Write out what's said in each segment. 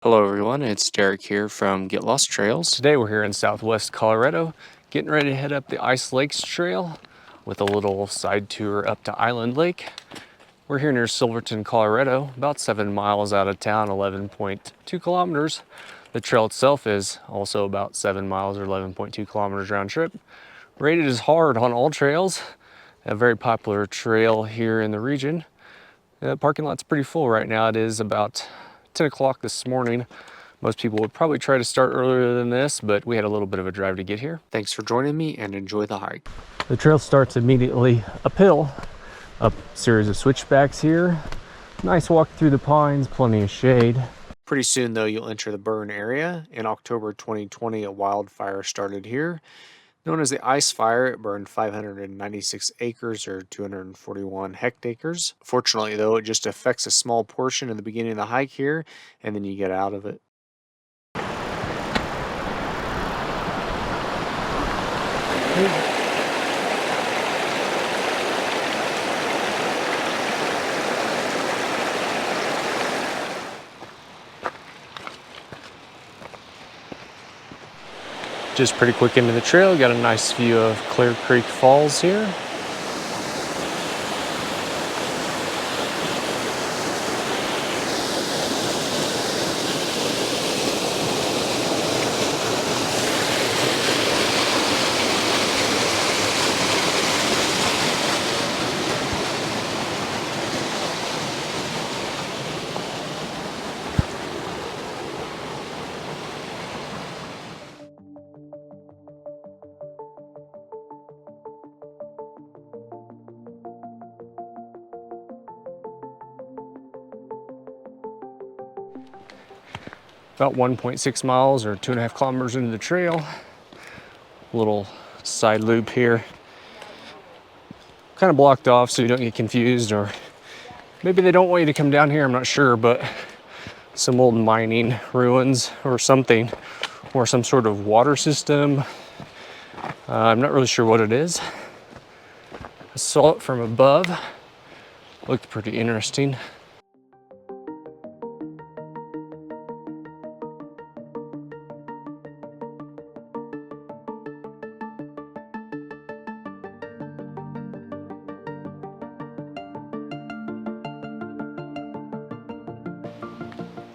Hello everyone, it's Derek here from Get Lost Trails. Today we're here in southwest Colorado, getting ready to head up the Ice Lakes Trail with a little side tour up to Island Lake. We're here near Silverton, Colorado, about 7 miles out of town, 11.2 kilometers. The trail itself is also about 7 miles or 11.2 kilometers round trip. Rated as hard on all trails, a very popular trail here in the region. The parking lot's pretty full right now. It is about 10 o'clock this morning. Most people would probably try to start earlier than this, but we had a little bit of a drive to get here. Thanks for joining me and enjoy the hike. The trail starts immediately uphill, up a series of switchbacks here. Nice walk through the pines, plenty of shade. Pretty soon though, you'll enter the burn area. In October 2020, a wildfire started here. Known as the Ice Fire, it burned 596 acres or 241 hectares. Fortunately though, it just affects a small portion in the beginning of the hike here, and then you get out of it. Just pretty quick into the trail, got a nice view of Clear Creek Falls here. About 1.6 miles or 2.5 kilometers into the trail. A little side loop here. Kind of blocked off so you don't get confused, or maybe they don't want you to come down here, I'm not sure, but some old mining ruins or something, or some sort of water system. I'm not really sure what it is. I saw it from above. Looked pretty interesting.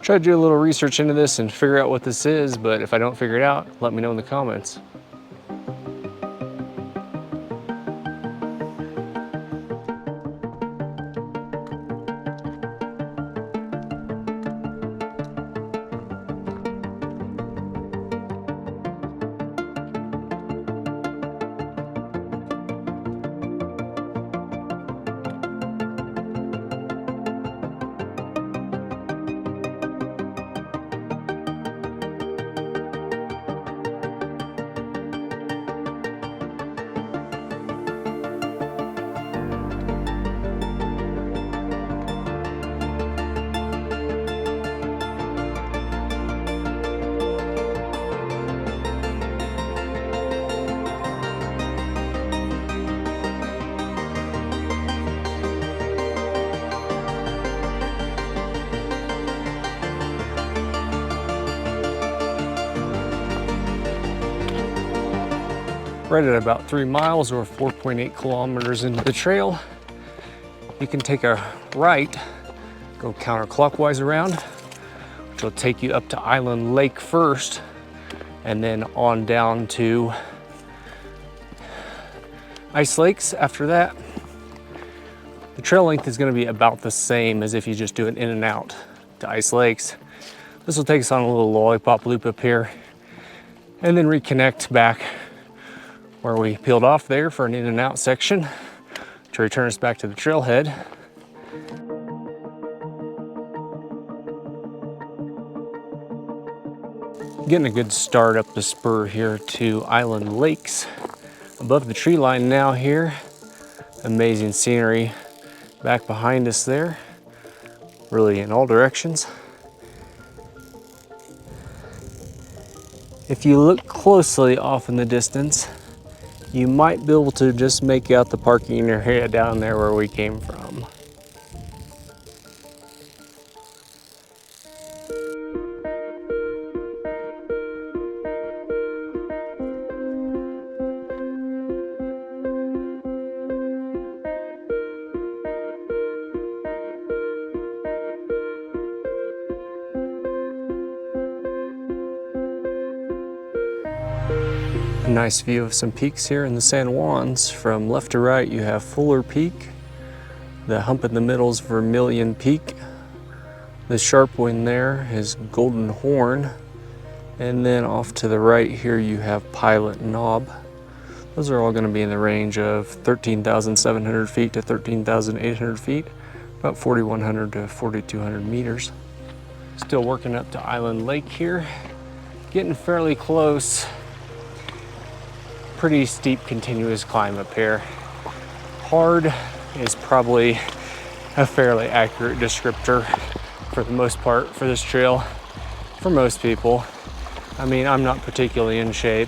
Try to do a little research into this and figure out what this is, but if I don't figure it out, let me know in the comments. Right at about 3 miles or 4.8 kilometers into the trail, you can take a right, go counterclockwise around, which will take you up to Island Lake first, and then on down to Ice Lakes after that. The trail length is going to be about the same as if you just do an in and out to Ice Lakes. This will take us on a little lollipop loop up here, and then reconnect back where we peeled off there for an in and out section to return us back to the trailhead. Getting a good start up the spur here to Island Lakes. Above the tree line now here. Amazing scenery back behind us there. Really in all directions. If you look closely off in the distance, you might be able to just make out the parking area down there where we came from. A nice view of some peaks here in the San Juans. From left to right, you have Fuller Peak. The hump in the middle is Vermilion Peak. The sharp one there is Golden Horn. And then off to the right here, you have Pilot Knob. Those are all going to be in the range of 13,700 feet to 13,800 feet, about 4,100 to 4,200 meters. Still working up to Island Lake here. Getting fairly close. Pretty steep, continuous climb up here. Hard is probably a fairly accurate descriptor for the most part for this trail, for most people. I mean, I'm not particularly in shape,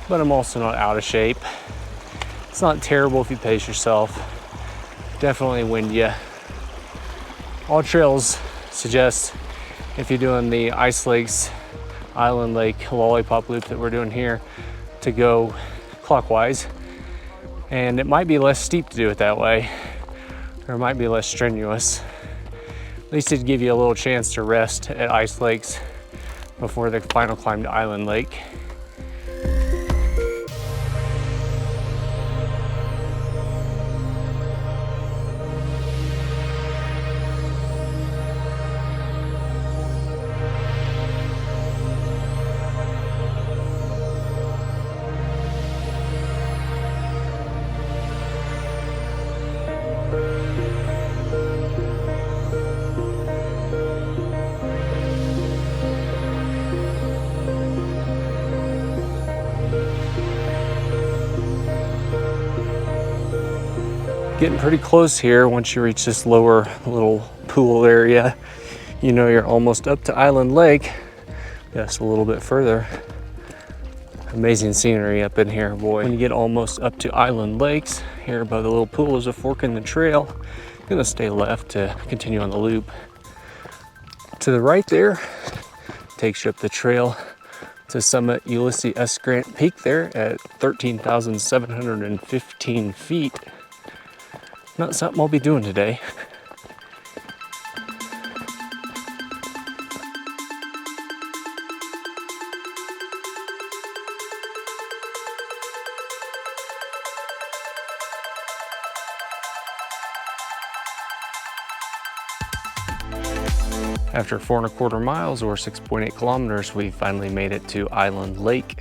but I'm also not out of shape. It's not terrible if you pace yourself. Definitely windy. All trails suggest, if you're doing the Ice Lakes, Island Lake, Lollipop loop that we're doing here, to go clockwise. And it might be less steep to do it that way, or it might be less strenuous. At least it'd give you a little chance to rest at Ice Lakes before the final climb to Island Lake. Getting pretty close here. Once you reach this lower little pool area, you know you're almost up to Island Lake. Just a little bit further. Amazing scenery up in here, boy. When you get almost up to Island Lakes, here above the little pool is a fork in the trail. I'm gonna stay left to continue on the loop. To the right there, takes you up the trail to summit Ulysses S. Grant Peak there at 13,715 feet. Not something I'll be doing today. After 4¼ miles or 6.8 kilometers, we finally made it to Island Lake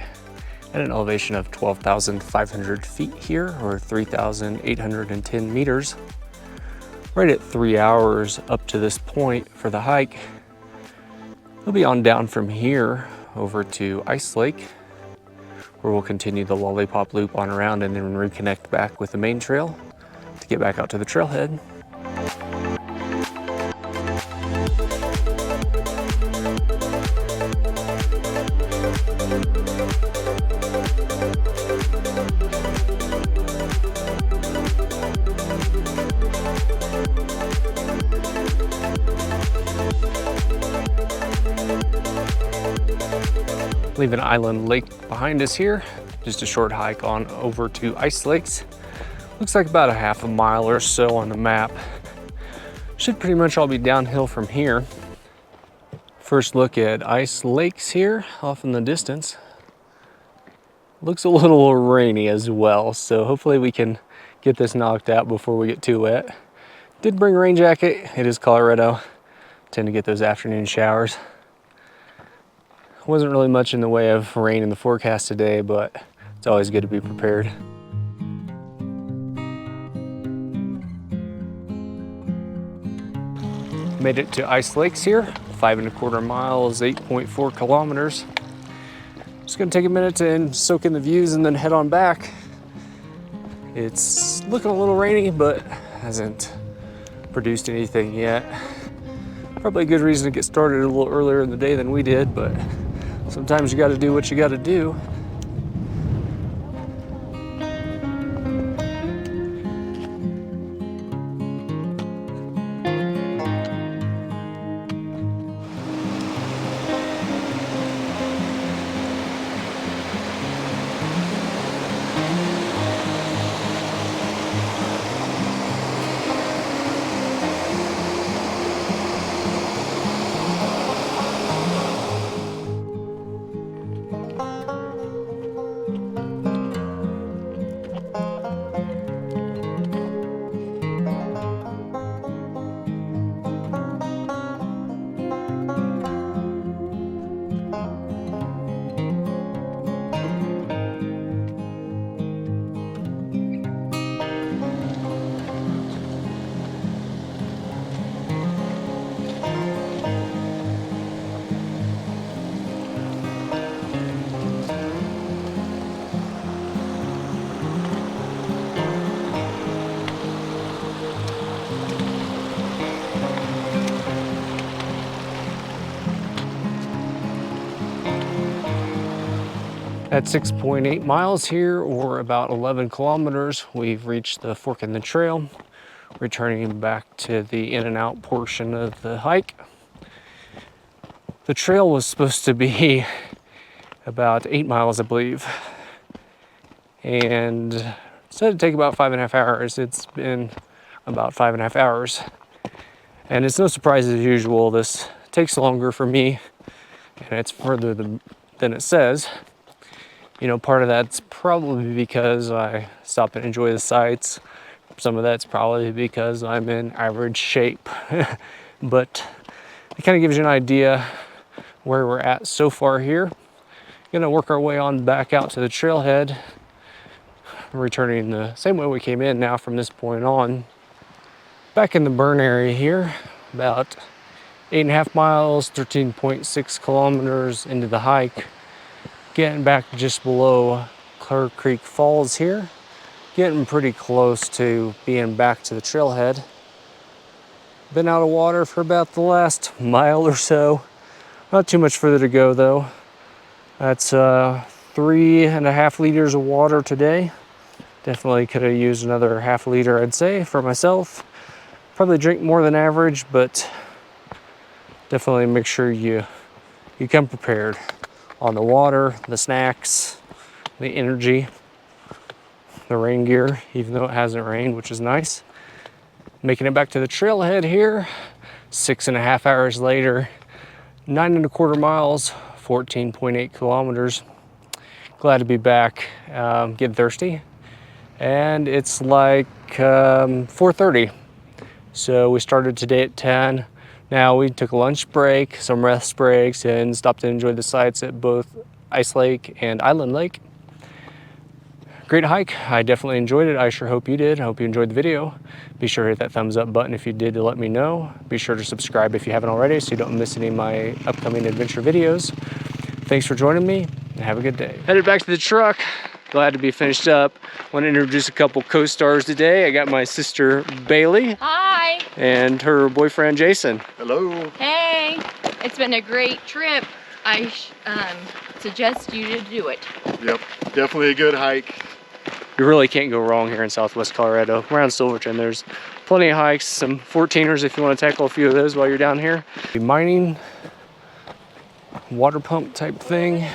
at an elevation of 12,500 feet here, or 3,810 meters. Right at 3 hours up to this point for the hike. We'll be on down from here over to Ice Lake, where we'll continue the Lollipop loop on around and then reconnect back with the main trail to get back out to the trailhead. Leaving Island Lake behind us here, just a short hike on over to Ice Lakes. Looks like about a ½ mile or so on the map. Should pretty much all be downhill from here. First look at Ice Lakes here, off in the distance. Looks a little rainy as well, so hopefully we can get this knocked out before we get too wet. Did bring a rain jacket. It is Colorado. Tend to get those afternoon showers. Wasn't really much in the way of rain in the forecast today, but it's always good to be prepared. Made it to Ice Lakes here, 5¼ miles, 8.4 kilometers. Just gonna take a minute to soak in the views and then head on back. It's looking a little rainy, but hasn't produced anything yet. Probably a good reason to get started a little earlier in the day than we did, but sometimes you gotta do what you gotta do. At 6.8 miles here, or about 11 kilometers, we've reached the fork in the trail, returning back to the in and out portion of the hike. The trail was supposed to be about 8 miles, I believe, and said it'd take about 5.5 hours. It's been about 5.5 hours, and it's no surprise as usual. This takes longer for me, and it's further than it says. You know, part of that's probably because I stop and enjoy the sights. Some of that's probably because I'm in average shape. But it kind of gives you an idea where we're at so far here. Gonna work our way on back out to the trailhead, returning the same way we came in now from this point on. Back in the burn area here, about 8.5 miles, 13.6 kilometers into the hike. Getting back just below Clear Creek Falls here. Getting pretty close to being back to the trailhead. Been out of water for about the last mile or so. Not too much further to go though. That's 3.5 liters of water today. Definitely could have used another half liter, I'd say, for myself. Probably drink more than average, but definitely make sure you come prepared on the water, the snacks, the energy, the rain gear, even though it hasn't rained, which is nice. Making it back to the trailhead here, 6.5 hours later, 9.25 miles, 14.8 kilometers. Glad to be back. Getting thirsty, and it's like 4:30. So we started today at 10. Now we took a lunch break, some rest breaks, and stopped to enjoy the sights at both Ice Lake and Island Lake. Great hike. I definitely enjoyed it. I sure hope you did. I hope you enjoyed the video. Be sure to hit that thumbs up button if you did to let me know. Be sure to subscribe if you haven't already so you don't miss any of my upcoming adventure videos. Thanks for joining me, and have a good day. Headed back to the truck. Glad to be finished up. Want to introduce a couple co-stars today. I got my sister Bailey. Hi. And her boyfriend Jason. Hello. Hey. It's been a great trip. I suggest you to do it. Yep, definitely a good hike. You really can't go wrong here in Southwest Colorado. Around Silverton, there's plenty of hikes, some 14ers if you want to tackle a few of those while you're down here. Mining, water pump type thing.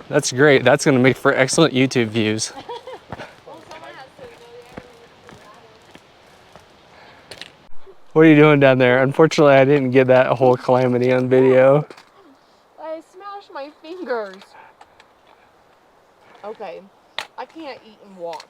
That's great. That's going to make for excellent YouTube views. What are you doing down there? Unfortunately, I didn't get that whole calamity on video. I smashed my fingers. Okay, I can't eat and walk.